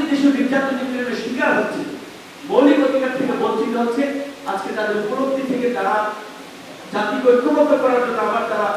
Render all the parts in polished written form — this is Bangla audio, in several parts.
দেশে নির্যাতন নিপীড়নের শিকার হচ্ছে, মৌলিক অধিকার থেকে বঞ্চিত হচ্ছে, আজকে তাদের উপলব্ধি থেকে তারা জাতিকে ঐক্যবদ্ধ করার জন্য আবার তারা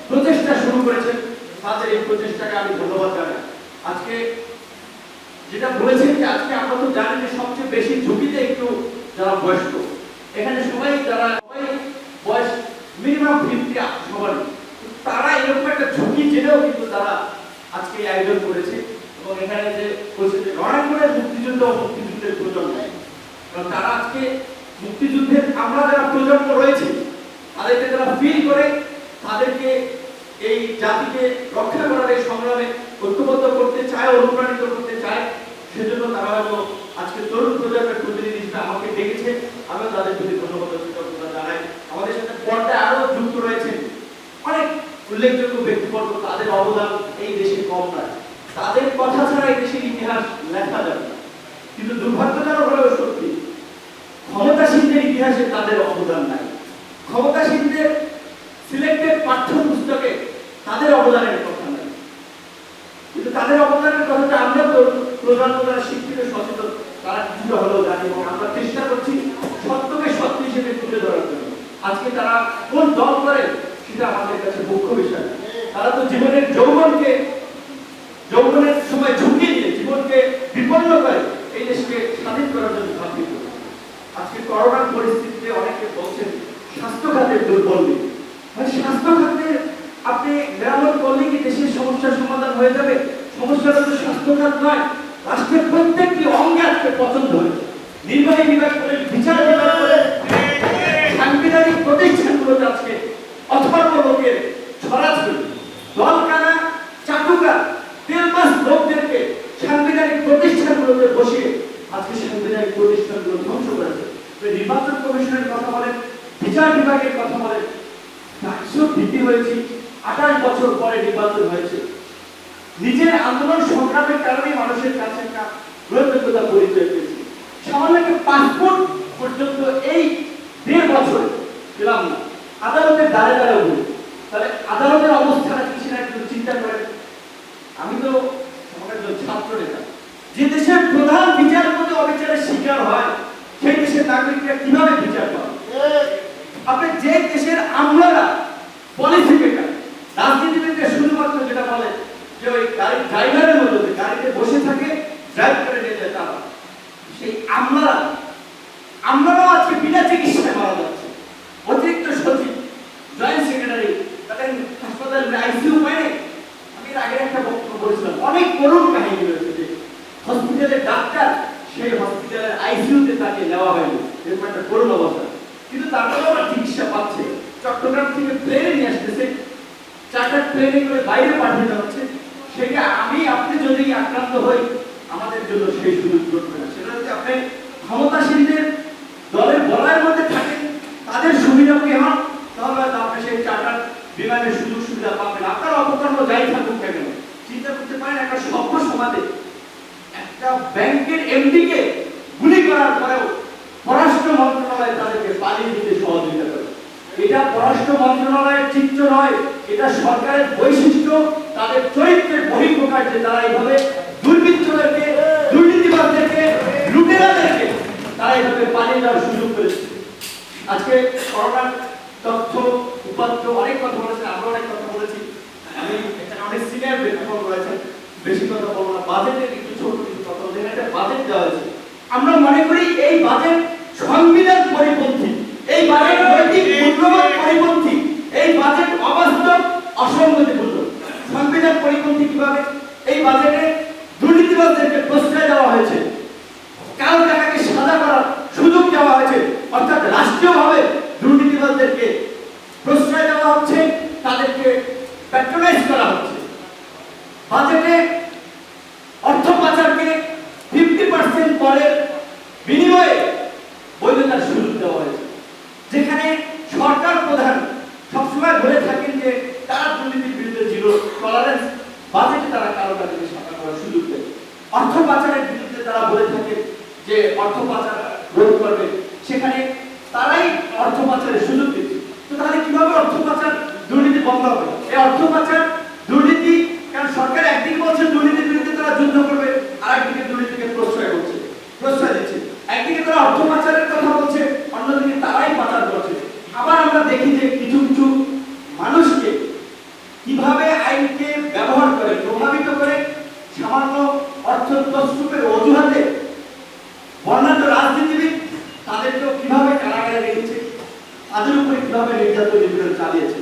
প্রচেষ্টা শুরু করেছেন। তাদের এই প্রচেষ্টাকে আমি ধন্যবাদ জানাই। আজকে যেটা বলেছেন যে আজকে আমরা তো জানি যে সবচেয়ে বেশি ঝুঁকিতে একটু যারা বয়স্ক, এখানে সবাই বয়স মিনিমাম 50 সবারই, তারা এরকম একটা ঝুঁকি জেনেও কিন্তু তারা আজকে আয়োজন করেছে এবং এখানে যে বলছে যে রণাঙ্গনের মুক্তিযুদ্ধ ও মুক্তিযুদ্ধের প্রজন্ম, কারণ তারা আজকে মুক্তিযুদ্ধের আমরা যারা প্রজন্ম রয়েছে তাদেরকে তারা ফিল করে তাদেরকে এই জাতিকে রক্ষা করার এই সংগ্রামে ঐক্যবদ্ধ করতে চায়, অনুপ্রাণিত করতে চায়। সেজন্য তারা হয়তো আজকে তরুণ প্রজন্মের প্রতিনিধি হিসেবে আমাকে ডেকেছে, আমিও তাদের প্রতি ধন্যবাদ কৃতজ্ঞতা জানাই। আমাদের সাথে পর্দায় আরো যুক্ত রয়েছেন অনেক উল্লেখযোগ্য ব্যক্তিবর্গ, তাদের অবদান এই দেশে কম নয়। তাদের কথা ছাড়া এই দেশের ইতিহাস লেখা যাবে না, কিন্তু দুর্ভাগ্যজনক হলেও সত্যি ক্ষমতাসীনদের ইতিহাসে তাদের অবদান নাই। ক্ষমতাসীনদের সিলেক্টেড পাঠ্যপুস্তকে তাদের অবদানের কথা নাই, কিন্তু তাদের অবদানের কথাটা আমরা তো প্রজন্ম যারা শিক্ষিত সচেতন তারা কিছুটা হলেও জানি এবং আমরা চেষ্টা করছি সত্যকে সত্য হিসেবে তুলে ধরার জন্য। আজকে তারা কোন দল করে সেটা আমাদের কাছে মুখ্য বিষয়। তারা তো জীবনের যৌবনের সময় ঝুঁকি দিয়ে জীবনকে বিপন্ন করে এই দেশকে স্বাধীন করার জন্য ঝাঁপিয়ে পড়ে। আজকে করোনার পরিস্থিতিতে অনেকে বলছেন স্বাস্থ্য খাতের দুর্বল দিক, মানে স্বাস্থ্য খাতে আপনি মেরামত করলে কি দেশের সমস্যার সমাধান হয়ে যাবে? সমস্যাটা তো স্বাস্থ্য খাত নয়, রাষ্ট্রের প্রত্যেকটি অঙ্গে আজকে পছন্দ হয়েছে। নির্বাহী বিভাগ করে, বিচার বিভাগ করে, সাংবিধানিক প্রতিষ্ঠানগুলোতে আজকে অথর্ব লোকের ছড়াছড়ি, দলকানা চাটুকা তেলমাস লোকদেরকে সাংবিধানিক প্রতিষ্ঠানগুলোতে বসিয়ে আজকে সাংবিধানিক প্রতিষ্ঠানগুলো ধ্বংস করেছে। নির্বাচন কমিশনের কথা বলেন, বিচার বিভাগের কথা বলেন, ভীতি হয়েছে 28 বছর পরে নির্বাচন হয়েছে। নিজের আন্দোলন সংগ্রামের কারণে মানুষের কাছে একটা গ্রহণযোগ্যতা পরিচয় পেয়েছে। সামান্য একটা পাসপোর্ট পর্যন্ত এই 1.5 বছর পেলাম না, আদালতের দ্বারে দ্বারে বলি। তাহলে আদালতের অবস্থাটা কি সেটা একটু চিন্তা করেন। আমি তো সমাজের ছাত্র নেতা, যে দেশের প্রধান বিচারপতি অবিচারের শিকার হয় সেই দেশের নাগরিকরা কিভাবে বিচার পাবে? আপনি যে দেশের আমলারা পলিসি মেকার, রাজনীতিবিদরা শুধুমাত্র যেটা বলে যে ওই গাড়ির ড্রাইভারের মধ্যে গাড়িতে বসে থাকে, ড্রাইভ করে নিয়ে যায়, তারা সেই আমলারাও আজকে বিনা চিকিৎসায় মারা যাচ্ছে। অতিরিক্ত সচিব, জয়েন্ট সেক্রেটারি তাদের হাসপাতালে আইসিইউ পায়। আমি এর আগে একটা বক্তব্য বলেছিলাম, অনেক করুণ কাহিনী রয়েছে যে হসপিটালের ডাক্তার সেই হসপিটালের আইসিইউতে তাকে নেওয়া হয়নি, এরকম একটা করুণ অবস্থা। কিন্তু তারপরেও আমরা চিকিৎসা পাচ্ছে। চট্টগ্রাম থেকে প্লেনে নিয়ে আসতেছে, চার্টার প্লেনে করে বাইরে পাঠিয়ে দেওয়া হচ্ছে। সেটা আপনি যদি আক্রান্ত হই আমাদের জন্য সেই সুযোগ ঘটবে না। সেটা যদি আপনি ক্ষমতাসীনদের দলের বলয়ের মধ্যে থাকেন, তাদের সুবিধাভোগী হন, তাহলে আপনি সেই চার্টার বিমানের সুযোগ সুবিধা পাবেন। আপনার অপকর্ম যাই থাকুক কেন, চিন্তা করতে পারেন একটা সভ্য সমাজে একটা ব্যাংকের এমডিকে গুলি করার পরেও পররাষ্ট্র মন্ত্রণালয় তাদেরকে পালিয়ে দিতে সহযোগিতা করে। এটা পররাষ্ট্র মন্ত্রণালয়ের চিত্র নয়, এটা সরকারের বৈশিষ্ট্য, তাদের চরিত্রের বহিঃপ্রকাশ যে তারা এইভাবে দুর্বৃত্তদেরকে, দুর্নীতিবাদদেরকে, লুটেরাদেরকে তারা এইভাবে পালিয়ে যাওয়ার সুযোগ করেছে। আজকে করোনার তথ্য উপাত্ত অনেক কথা বলেছে, আমরা অনেক কথা বলেছি। আমি এখানে অনেক সিনিয়র ব্যক্তিবর্গ রয়েছেন, বেশি কথা বলবো না। বাজেটের একটু ছোট কিছু কথা বলতে, একটা বাজেট দেওয়া হয়েছে। আমরা মনে করি এই বাজেট সংবিধান পরিপন্থী, এই বাজেট নৈতিক মূল্যবোধ পরিপন্থী, এই বাজেট অবাস্তব, অসংগতিপূর্ণ। সংবিধান পরিপন্থী কিভাবে? এই বাজেটে দুর্নীতিবাদদেরকে প্রশ্রয় দেওয়া হয়েছে, কারো টাকাকে সাদা করার সুযোগ দেওয়া হয়েছে, অর্থাৎ রাষ্ট্রীয়ভাবে দুর্নীতিবাদদেরকে প্রশ্রয় দেওয়া হচ্ছে, তাদেরকে প্যাট্রোনাইজ করা হচ্ছে। বাজেটে অর্থ পাচারকে 50% করের বিনিময়ে বৈধতার সুযোগ দেওয়া হয়েছে, যেখানে সরকার প্রধান সবসময় বলে থাকেন যে তারা দুর্নীতির বিরুদ্ধে জিরো টলারেন্স, বাজেটে তারা কারো কাছে সাদা করার সুযোগ দেয়। অর্থ পাচারের বিরুদ্ধে তারা বলে থাকেন যে অর্থ পাচার রোধ করবে, সেখানে তারাই অর্থ পাচারের সুযোগ দিচ্ছে। তো তাহলে কিভাবে অর্থ পাচার দুর্নীতি বন্ধ হবে? এই অর্থ পাচার দুর্নীতি, কারণ সরকার একদিকে বলছে দুর্নীতির বিরুদ্ধে তারা যুদ্ধ করবে, আর একদিকে দুর্নীতিকে তছরূপের অজুহাতে বর্ণাঢ্য রাজনীতিবিদ তাদেরকেও কিভাবে কারাগারে রেখেছে, তাদের উপরে কিভাবে নির্যাতন নিপীড়ন চালিয়েছে।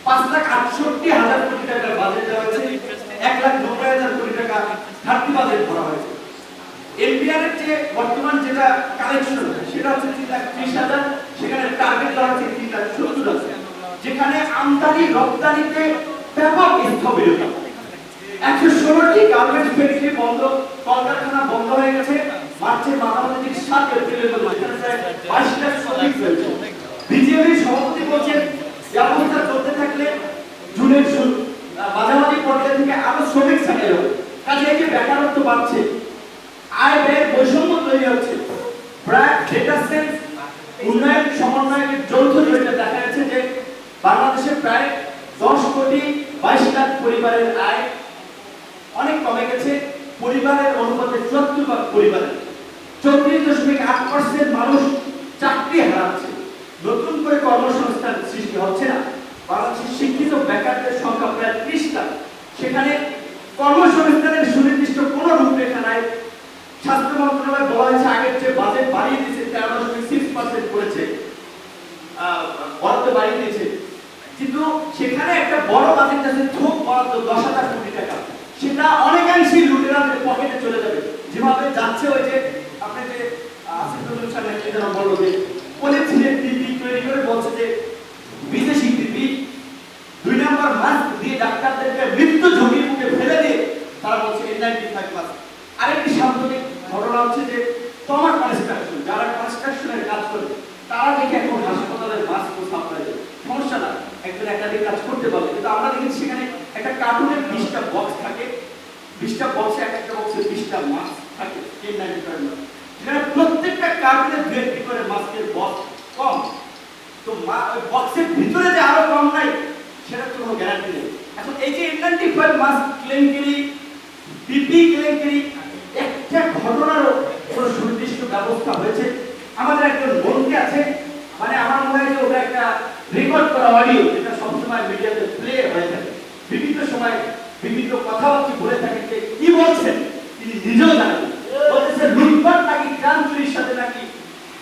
5,68,000 কোটি টাকার বাজেট দেওয়া হয়েছে, 1,90,000 কোটি টাকা ঘাটতি বাজেট করা হয়েছে। এনপিআর এর যে বর্তমান যেটা কালেকশন সেটা হচ্ছে 3,30,000, সেখানে টার্গেট দেওয়া হচ্ছে 3,70,000, যেখানে আমদানি রপ্তানিতে ব্যাপক স্থবিরতা। 116টি গার্মেন্টস ফ্যাক্টরি বন্ধ, কলকারখানা বন্ধ হয়ে গেছে মার্চের মাঝামাঝি থেকে 7 এপ্রিলের মধ্যে, যেখানে প্রায় 22 লাখ শ্রমিক রয়েছে। বিজেপির সভাপতি বলছেন এই অবস্থা চলতে থাকলে জুনের মাঝামাঝি পর্যায়ে থেকে আরো শ্রমিক ছাঁটাই হবে। কাজে এই যে বেকারত্ব বাড়ছে, আয় ব্যয়ের বৈষম্য তৈরি হচ্ছে, প্রায় ডেটা সেন্স উন্নয়ন সমন্বয়ের যৌথ জরিপে দেখা যাচ্ছে যে বাংলাদেশে প্রায় 10,22,00,000 পরিবারের আয় অনেক কমে গেছে। পরিবারের অনুপাতে 74 পরিবারের 34.8% মানুষ চাকরি হারাচ্ছে। নতুন করে কর্মসংস্থান সৃষ্টি হচ্ছে না। বাংলাদেশের শিক্ষিত বেকারদের সংখ্যা প্রায় 30 লাখ, সেখানে কর্মসংস্থানের সুনির্দিষ্ট কোনো রূপরেখা নাই। স্বাস্থ্য মন্ত্রণালয় বলা হয়েছে আগের যে বাজেট বাড়িয়ে দিয়েছে 13.6% করেছে, বরাদ্দ বাড়িয়ে দিয়েছে, কিন্তু সেখানে একটা বড় বাজেট আছে থোক বরাদ্দ 10,000 কোটি টাকা, সেটা অনেকাংশই লুটেরাদের পকেটে চলে যাবে। যেভাবে যাচ্ছে ওই যে আপনি যে আসিফুল সাহেব যেটা বলল যে পলিথিনের পিপি তৈরি করে বলছে যে বিদেশি পিপি, 2 নম্বর মাস্ক দিয়ে ডাক্তারদেরকে মৃত্যু ঝুঁকির মুখে ফেলে দিয়ে তারা বলছে N95 মাস্ক। আরেকটি সাম্প্রতিক ঘটনা হচ্ছে যে তোমার কনস্ট্রাকশন, যারা কনস্ট্রাকশনের কাজ করে তারা দেখে এখন হাসপাতালের মাস্ক সাপ্লাই দেয়, সমস্যা না, একজন একাধিক কাজ করতে পারবে। কিন্তু আমরা দেখেছি সেখানে একটা কার্টুনের 20টা বক্স থাকে, 20টা বক্সে একটা বক্সে 20টা মাস্ক থাকে, N95 মাস্ক, যেখানে প্রত্যেকটা কার্টুনে 2-1 করে মাস্কের বক্স কম। তো ওই বক্সের ভিতরে যে আরো কম নাই সেটা কোনো গ্যারান্টি নেই। এখন এই যে N95 মাস্ক কেলেঙ্কারি, পিপি কেলেঙ্কারি, একটা ঘটনারও কোনো সুনির্দিষ্ট ব্যবস্থা হয়েছে? আমাদের একজন বন্ধু আছে, মানে আমার মনে হয় যে ওটা একটা রেকর্ড করা অডিও, যেটা সবসময় মিডিয়াতে প্লে হয়ে থাকে, বিভিন্ন সময় বিভিন্ন কথাবার্তা বলে থাকেন, যে কি বলছেন তিনি নিজেও জানেন। বলতেছে লুটপাট নাকি ট্রান চুরির সাথে নাকি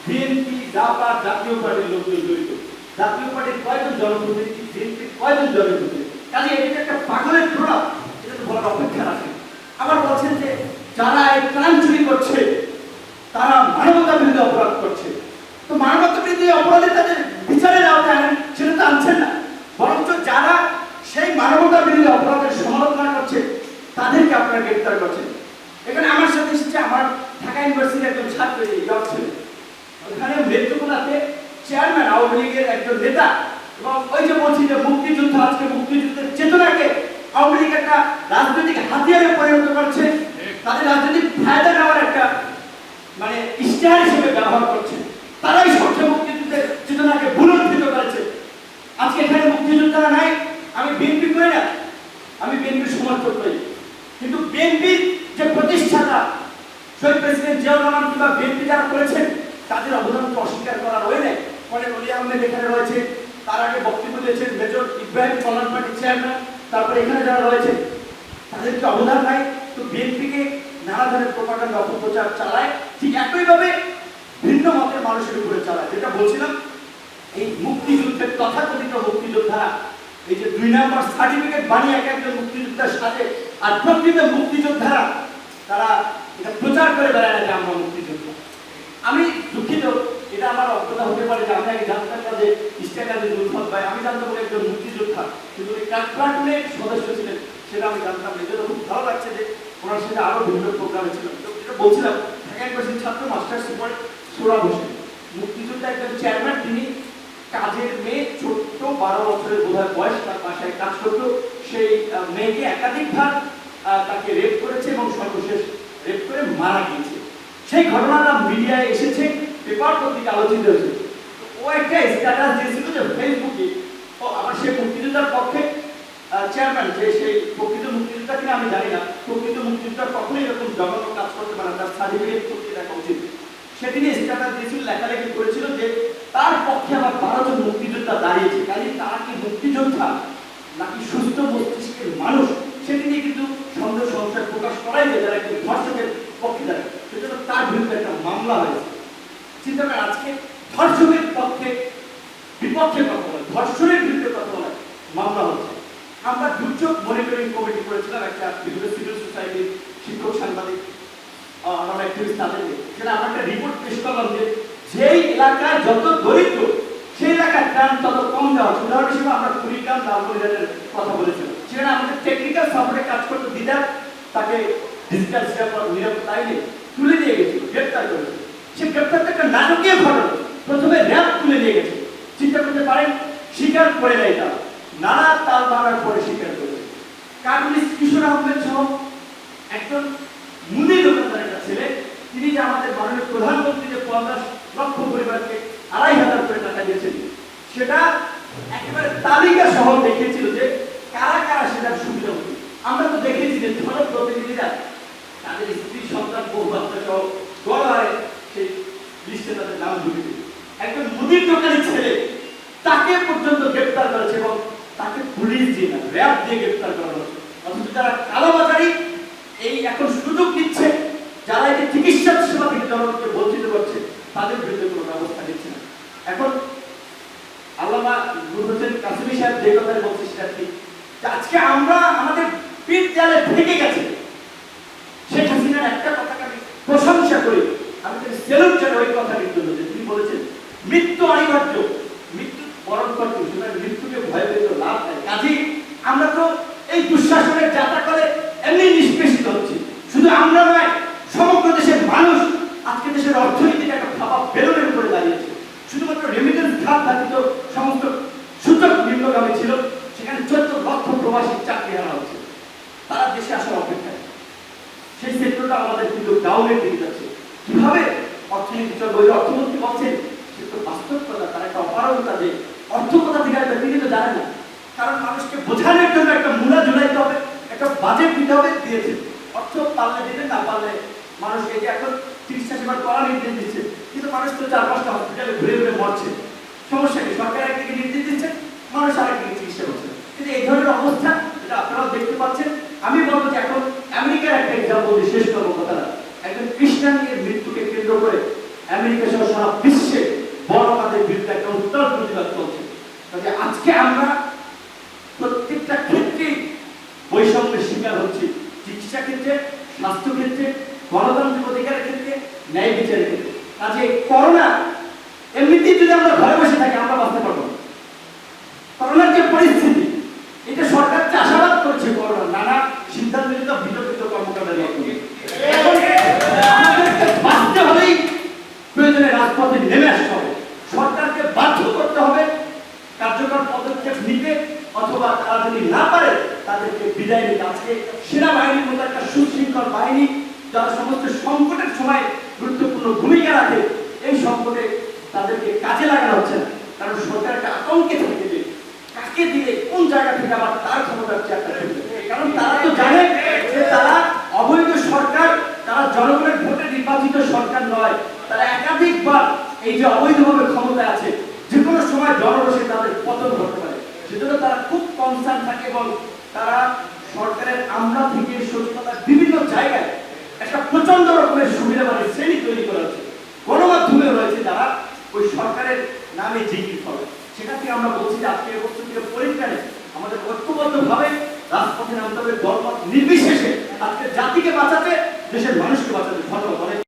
বিএনপি, জাপা, জাতীয় পার্টির লোকজন জড়িত। জাতীয় পার্টির কয়জন জনপ্রতিনিধি, বিএনপির কয়জন জনপ্রতিনিধি? কাজে এটা একটা পাগলের প্রভাব, এটা তো বলার অপেক্ষা রাখে। আবার বলছেন যে যারা এই ট্রান চুরি করছে তারা মানবতা বিরোধী অপরাধ করছে। তো মানবতা বিরোধী অপরাধে তাদের বিচারের আওতায় আনেন, সেটা তো আনছেন না, বরঞ্চ যারা সেই মানবতা বিরোধী অপরাধের সমালোচনা করছে তাদেরকে আপনারা গ্রেফতার করছেন। এখানে আমার সাথে এসেছে আমার ঢাকা ইউনিভার্সিটির একজন ছাত্র, ছিল ওখানে মেট্রোপোলাতে চেয়ারম্যান আওয়ামী লীগের একজন নেতা, এবং ওই যে বলছি যে মুক্তিযুদ্ধ, আজকে মুক্তিযুদ্ধের চেতনাকে আওয়ামী লীগ একটা রাজনৈতিক হাতিয়ারে পরিণত করছে, তাদের রাজনৈতিক ফায়দা নেওয়ার একটা মানে ইশতেহার হিসেবে ব্যবহার করছে। তারাই সবচেয়ে মুক্তিযুদ্ধের চেতনাকে ভুলণ্ঠিত করেছে। আজকে এখানে মুক্তিযোদ্ধারা নাই, আমি বিএনপি করি না, আমি বিএনপির সমর্থক করি, কিন্তু বিএনপির যে প্রতিষ্ঠাতা শহীদ প্রেসিডেন্ট জিয়াউর রহমান কিংবা বিএনপি যারা করেছেন তাদের অবদান তো অস্বীকার করা রয়ে নেই। ফলে অলি আহমেদ এখানে রয়েছে, তার আগে বক্তব্য দিয়েছেন মেজর ইব্রাহিম কল্যাণ পার্টির চেয়ারম্যান, তারপরে এখানে যারা রয়েছে তাদের কি অবদান নাই? তো বিএনপিকে নানা ধরনের প্রোপাগান্ডা অপপ্রচার চালায়, ঠিক একইভাবে ভিন্ন মতের মানুষের উপরে চালায়। যেটা বলছিলাম, এই মুক্তিযুদ্ধের তথাকথিত মুক্তিযোদ্ধারা এই যে 2 নম্বর সার্টিফিকেট বানিয়ে এক একজন মুক্তিযোদ্ধার সাথে, আর প্রকৃত মুক্তিযোদ্ধারা তারা এটা প্রচার করে বেড়ায় না যে আমরা মুক্তিযোদ্ধা। আমি দুঃখিত, এটা আমার অজ্ঞতা হতে পারে যে আমি আগে জানতাম না যে ইস্টাকাজী দুর্ভোগ ভাই, আমি জানতাম একজন মুক্তিযোদ্ধা, কিন্তু ওই প্লাটুনের সদস্য ছিলেন সেটা আমি জানতাম না। এটা খুব ভালো লাগছে যে ওনার সাথে আরো বিভিন্ন প্রোগ্রামে ছিল। তো যেটা বলছিলাম, ঢাকা ইউনিভার্সিটির ছাত্র মাস্টার্স পড়ে সোহরাব হোসেন, মুক্তিযোদ্ধা একজন চেয়ারম্যান, তিনি কাজের মেয়ে, ছোট্ট 12 বছরের বোধহয় বয়স, তার বাসায় কাজ করতো, সেই মেয়েকে একাধিকবার তাকে রেপ করেছে এবং সর্বশেষ রেপ করে মারা গিয়েছে। সেই ঘটনাটা মিডিয়ায় এসেছে, পেপার পত্রিকা আলোচিত হয়েছে। ও একটা স্ট্যাটাস দিয়েছিল যে ফেসবুকে, আমার সেই মুক্তিযোদ্ধার পক্ষে চেয়ারম্যান, যে সেই প্রকৃত মুক্তিযোদ্ধা কিনা আমি জানি না, প্রকৃত মুক্তিযোদ্ধার কখনোই এরকম জঘন্য কাজ করতে পারে না, তার সার্টিফিকেট করতে দেখা উচিত। সেদিনে স্ট্যাটাস দিয়েছিল, লেখালেখি করেছিল যে তার পক্ষে আবার 12 জন মুক্তিযোদ্ধা দাঁড়িয়েছে, কাজে তারা কি মুক্তিযোদ্ধা নাকি সুস্থ মস্তিষ্কের মানুষ, সেটি নিয়ে কিন্তু সন্দেহ সংশয় প্রকাশ করাই যায় যারা একটি ধর্ষকের পক্ষে দাঁড়ায়, সেজন্য তার বিরুদ্ধে একটা মামলা হয়েছে। চিন্তা করেন আজকে ধর্ষকের পক্ষে বিপক্ষে কথা বলে, ধর্ষণের বিরুদ্ধে কথা বলে মামলা হচ্ছে। আমরা দুর্যোগ মনিটরিং কমিটি করেছিলাম একটা বিভিন্ন সিভিল সোসাইটির শিক্ষক সাংবাদিক আমরা অ্যাক্টিভিস্ট তাদেরকে, সেটা আমরা একটা রিপোর্ট পেশ করলাম যে যেই এলাকায় যত দরিদ্র সেই এলাকার ত্রাণ তত কম দেওয়া হচ্ছে। উদাহরণ হিসেবে আমরা কুড়িগ্রাম দামোদরের কথা বলেছিলাম, সেখানে আমাদের টেকনিক্যাল সাপোর্টে কাজ করতে দিদার তাকে ডিজিটাল নিরাপত্তা আইনে তুলে দিয়ে গেছিল, গ্রেপ্তার করেছিল। সে গ্রেপ্তারটা একটা নাটকীয় ঘটনা, প্রথমে র্যাব তুলে নিয়ে গেছে। চিন্তা করতে পারেন, স্বীকার করে নেয় তারা, নানা তাল মারার পরে স্বীকার করেছে। কার্টুনিস্ট কিশোর আহমেদ সহ একজন মুদি দোকানদার একটা ছেলে, তিনি যে আমাদের মাননীয় প্রধানমন্ত্রী যে 50 লক্ষ পরিবারকে 2,500 করে টাকা দিয়েছেন, সেটা একেবারে তালিকা সহ দেখিয়েছিল যে কারা কারা সেটার সুবিধা হচ্ছে। আমরা তো দেখেছি যে জনপ্রতিনিধিরা তাদের স্ত্রী সন্তান বউ বাচ্চা সহ গড়ায় সেই লিস্টে তাদের নাম ঢুকে দিল। একজন মুদির দোকানের ছেলে, তাকে পর্যন্ত গ্রেপ্তার করেছে এবং তাকে পুলিশ দিয়ে না র্যাব দিয়ে গ্রেপ্তার করা হচ্ছে। অথচ যারা কালোবাজারি এই এখন সুযোগ নিচ্ছে, যারা এই চিকিৎসা সেবা থেকে জনগণকে বঞ্চিত করছে, তাদের বিরুদ্ধে কোনো ব্যবস্থা নিচ্ছে না। এখন আল্লামা নূর হোসেন কাসেমি সাহেব যে কথা বলছে সেটা ঠিক, আজকে আমরা আমাদের পিঠ দেয়ালে ঠেকে গেছে। শেখ হাসিনার একটা কথাকে আমি প্রশংসা করি, আমি তাকে সেলুট জানাই ওই কথাটির জন্য যে তিনি বলেছেন মৃত্যু অনিবার্য, মৃত্যু বরণ করতে, সুতরাং মৃত্যুকে ভয় পেতে লাভ নাই। কাজেই আমরা তো এই দুঃশাসনের যাত্রা করে এমনি নিষ্পেষিত হচ্ছি। শুধু আমরা নয়, সমগ্র দেশের মানুষ আজকে দেশের অর্থনীতিটা একটা ভাবা বেলুনের উপরে দাঁড়িয়েছে। শুধুমাত্র রেমিটেন্স খাত ব্যতীত সমস্ত সূচক নিম্নগামী ছিল, সেখানে 14 লক্ষ প্রবাসী চাকরি হারা হচ্ছে, তারা দেশে আসার অপেক্ষায়। সেই সেক্টরটা আমাদের কিন্তু ডাউনের দিকে যাচ্ছে। কিভাবে অর্থনীতি চলবে? ওই অর্থমন্ত্রী বলছেন সে তো বাস্তব কথা, তার একটা অপারগতা যে অর্থ কথা থেকে আসবে তিনি তো জানেন না। কারণ মানুষকে বোঝানোর জন্য একটা মূলা ঝুলাইতে হবে, একটা বাজেট দিতে হবে, দিয়েছে। অর্থ পারলে দিতে, না পারলে মানুষকে যে এখন চিকিৎসা সেবা করা নির্দেশ দিচ্ছে, কিন্তু মানুষ তো 4-5টা হসপিটালে ঘুরে ঘুরে মরছে। সমস্যা কি? সরকার একদিকে নির্দেশ দিচ্ছে, মানুষ আরেকদিকে চিকিৎসা করছে। কিন্তু এই ধরনের অবস্থা এটা আপনারাও দেখতে পাচ্ছেন। আমি বলবো যে এখন আমেরিকার একটা এক্সাম্পল দিয়ে শেষ করবো কথাটা। একজন খ্রিস্টানের মৃত্যুকে কেন্দ্র করে আমেরিকা সহ সারা বিশ্বে বড়মাদের বিরুদ্ধে একটা উত্তর প্রতিবাদ চলছে। কাজে আজকে আমরা প্রত্যেকটা ক্ষেত্রে বৈষম্যের শিকার হচ্ছি, চিকিৎসা ক্ষেত্রে, স্বাস্থ্য ক্ষেত্রে, গণতান্ত্রিক অধিকারের ক্ষেত্রে, ন্যায় বিচারের ক্ষেত্রে। কাজে করোনা এমনিতেই যদি আমরা ঘরে বসে থাকি আমরা বাঁচতে পারবো না। করোনার যে পরিস্থিতি, এটা সরকার চাষাবাদ করছে, করোনা নানা সিদ্ধান্ত বিতর্কিত কর্মকাণ্ডের মাধ্যমে। আমাদেরকে বাঁচতে হলেই প্রয়োজনে রাজপথে নেমে আসতে হবে, সরকারকে বাধ্য করতে হবে কার্যকর পদক্ষেপ নিতে, অথবা তারা যদি না পারে তাদেরকে বিদায় নিতে। আজকে সেনাবাহিনীর মতো একটা সুশৃঙ্খল বাহিনী যারা সমস্ত সংকটের সময় গুরুত্বপূর্ণ ভূমিকা রাখে, এই সংকটে তাদেরকে কাজে লাগানো হচ্ছে না। কারণ সরকার একটা আতঙ্কে থাকে যে কাকে দিলে কোন জায়গা থেকে আবার তার ক্ষমতার চেয়ারটা ফেলবে। কারণ তারা তো জানে যে তারা অবৈধ সরকার, তারা জনগণের ভোটে নির্বাচিত সরকার নয়, তারা একাধিকবার এই যে অবৈধভাবে ক্ষমতায় আছে, যে কোনো সময় জনরোষে তাদের পতন ঘটতে পারে। সেজন্য তারা খুব কনসার্ন থাকে এবং তারা সরকারের আমলা থেকে সচেতনতার বিভিন্ন জায়গায় একটা প্রচন্ড রকমের সুবিধাবাদী শ্রেণী তৈরি করা হচ্ছে। গণমাধ্যমে রয়েছে যারা ওই সরকারের নামে জিকির করে। সেটা থেকে আমরা বলছি যে আজকে এই বস্তু থেকে পরিত্রাণে আমাদের ঐক্যবদ্ধভাবে রাজপথে নামতে হবে, দলমত নির্বিশেষে আজকে জাতিকে বাঁচাতে, দেশের মানুষকে বাঁচাতে। ধন্যবাদ।